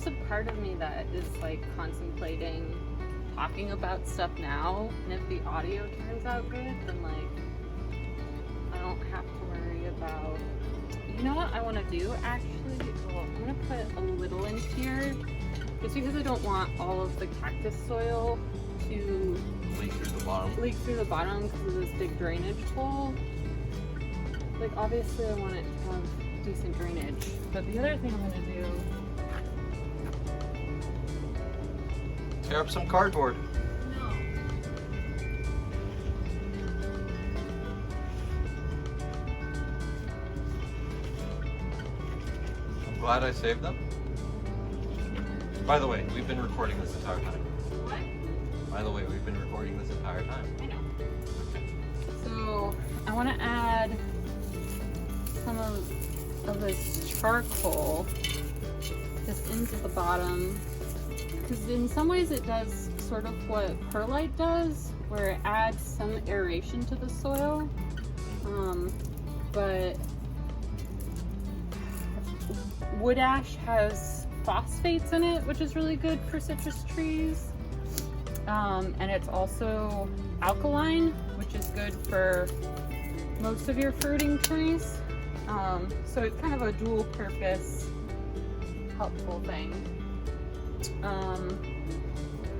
there's a part of me that is like contemplating talking about stuff now, and if the audio turns out good, then like I don't have to worry about. You know what I want to do actually? Well, I'm gonna put a little in here, just because I don't want all of the cactus soil to leak through the bottom. Leak through the bottom because of this big drainage hole. Like obviously I want it to have decent drainage, but the other thing I'm gonna do. Tear up some cardboard. No. I'm glad I saved them. By the way, we've been recording this entire time. What? By the way, we've been recording this entire time. I know. So I want to add some of this charcoal just into the bottom, because in some ways it does sort of what perlite does, where it adds some aeration to the soil, but wood ash has phosphates in it, which is really good for citrus trees, and it's also alkaline, which is good for most of your fruiting trees. So it's kind of a dual purpose helpful thing. And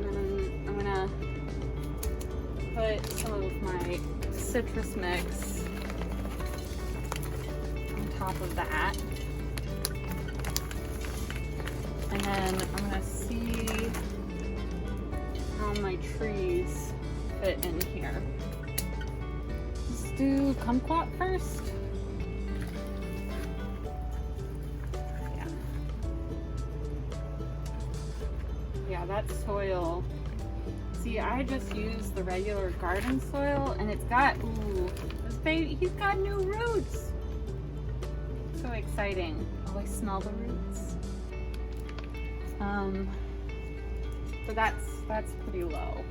then I'm gonna put some of my citrus mix on top of that. And then I'm gonna see how my trees fit in here. Let's do kumquat first. Yeah, that soil. See, I just used the regular garden soil, and it's got, ooh, this baby, he's got new roots. So exciting. Oh, I smell the roots. So that's pretty low.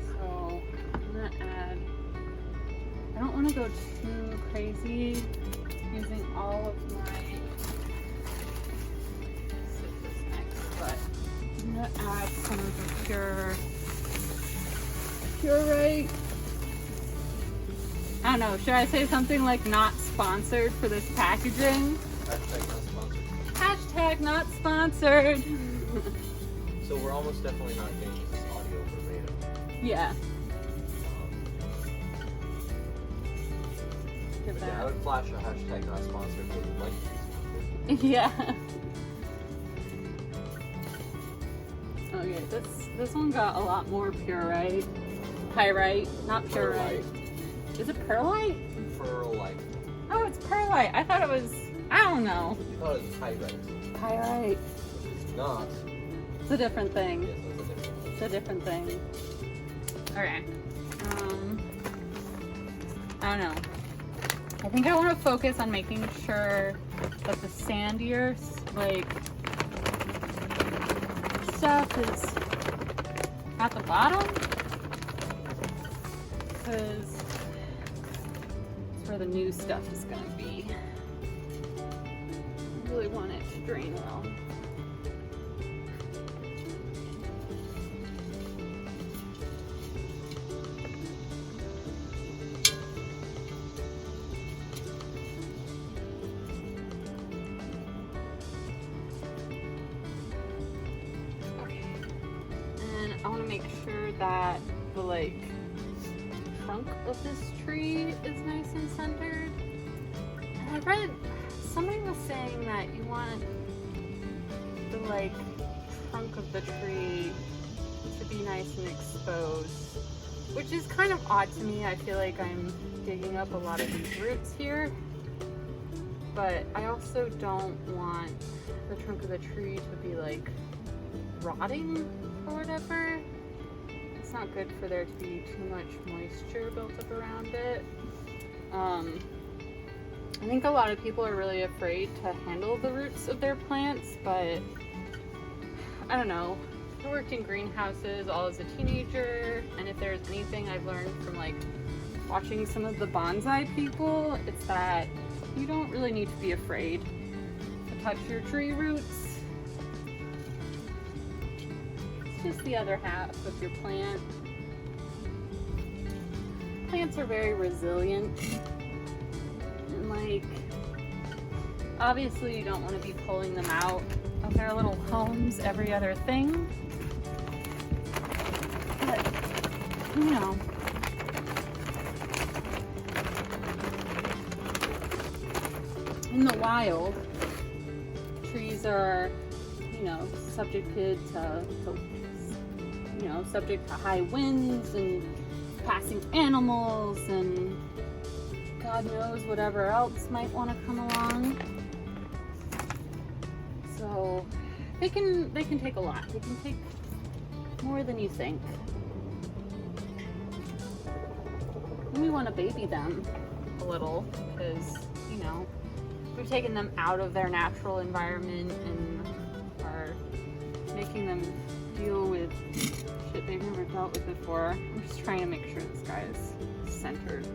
So I'm gonna add, I don't want to go too crazy using all of my citrus mix, but I'm gonna add some of the puree. I don't know, should I say something like not sponsored for this packaging? Hashtag not sponsored. Hashtag not sponsored. So we're almost definitely not getting this audio verbatim. Yeah. Yeah, I would flash a hashtag not sponsored, but would like to be sponsored. Yeah. Okay, this one got a lot more purite. Pyrite, not purite. Is it perlite? Perlite. Oh, it's perlite. I thought it was, I don't know. You thought it was pyrite. Pyrite. It's not. It's a different thing. Yes, that's a different one. It's a different thing. Okay. I don't know. I think I want to focus on making sure that the sandier, like, stuff is at the bottom, because that's where the new stuff is going to be. I really want it to drain well. I want to make sure that the trunk of this tree is nice and centered. And I read somebody was saying that you want the trunk of the tree to be nice and exposed, which is kind of odd to me. I feel like I'm digging up a lot of these roots here, but I also don't want the trunk of the tree to be rotting or whatever. It's not good for there to be too much moisture built up around it. I think a lot of people are really afraid to handle the roots of their plants, but I don't know. I worked in greenhouses all as a teenager, and if there's anything I've learned from watching some of the bonsai people, it's that you don't really need to be afraid to touch your tree roots. just the other half of your plant. Plants are very resilient. And like, obviously you don't want to be pulling them out of their little homes every other thing. But, you know. In the wild, trees are, you know, subjected to subject to high winds and passing animals and God knows whatever else might want to come along. So they can take a lot. They can take more than you think. And we want to baby them a little because, you know, we've taken them out of their natural environment and are making them deal with shit they've never dealt with before. I'm just trying to make sure this guy is centered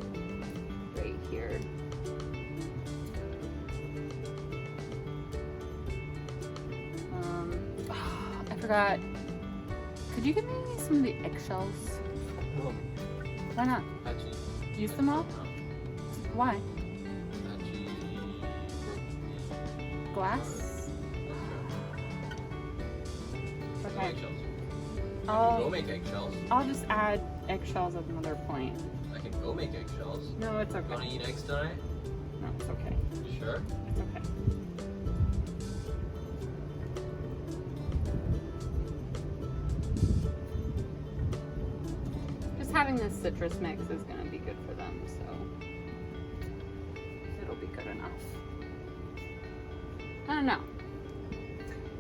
right here. I forgot. Could you give me some of the eggshells? No. Why not? Use them all? Why? Glass? Okay. Go make eggshells. I'll just add eggshells at another point. I can go make eggshells. No, it's You wanna okay. eat eggs tonight? No, it's okay. You sure? It's okay. Just having this citrus mix is going to be good for them, so it'll be good enough. I don't know.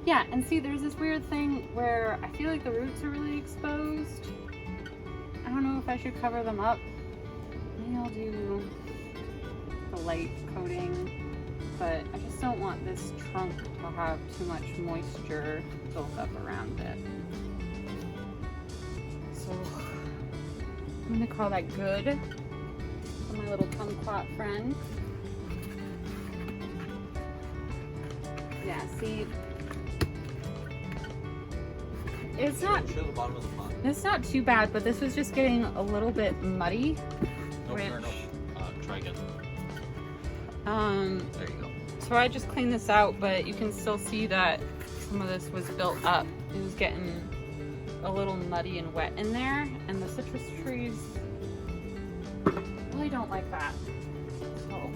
Yeah, and see, there's this weird thing where I feel like the roots are really exposed. I don't know if I should cover them up. Maybe I'll do the light coating, but I just don't want this trunk to have too much moisture built up around it. So I'm gonna call that good for my little kumquat friend. Yeah, see, it's not Show the bottom of the pot. it's not too bad, but this was just getting a little bit muddy. Nope, Which- no. Try again. There you go. So I just cleaned this out, but you can still see that some of this was built up. It was getting a little muddy and wet in there, and the citrus trees really don't like that. So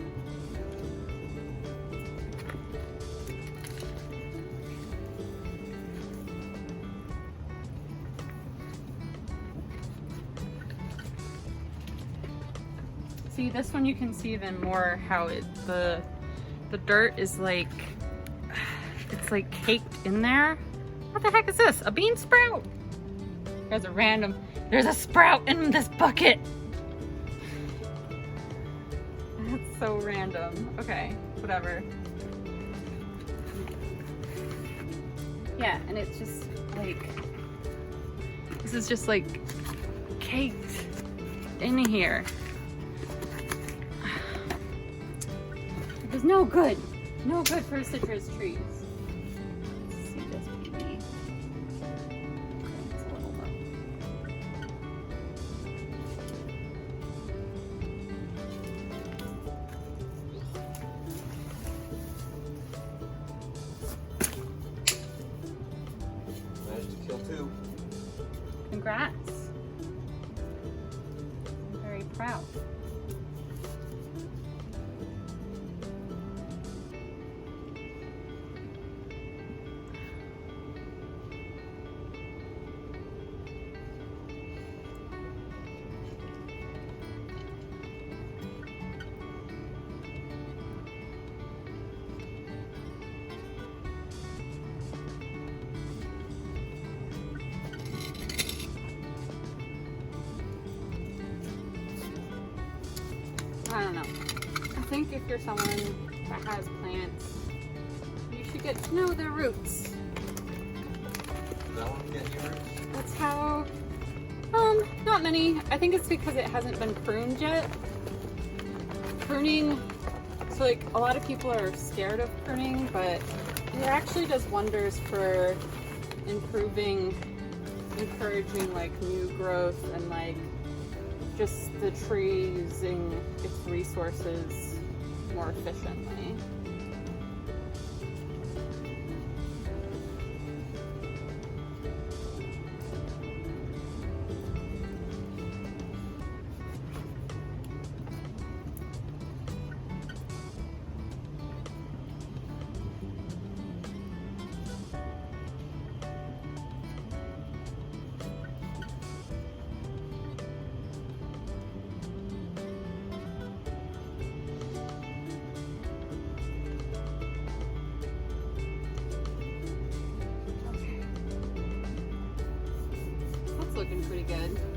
see, this one you can see even more how the dirt is like, it's like caked in there. What the heck is this? A bean sprout? There's a random, there's a sprout in this bucket. That's so random. Okay, whatever. Yeah, and it's just like, this is just like caked in here. It was no good. No good for citrus trees. Let's see this baby. Okay, it's a little low. Managed to kill two. Congrats. I'm very proud. I don't know. I think if you're someone that has plants, you should get to know their roots. Is that one getting your roots? That's how, not many. I think it's because it hasn't been pruned yet. Pruning, so like a lot of people are scared of pruning, but it actually does wonders for improving encouraging like new growth and like just the tree using its resources more efficiently. That's looking pretty good.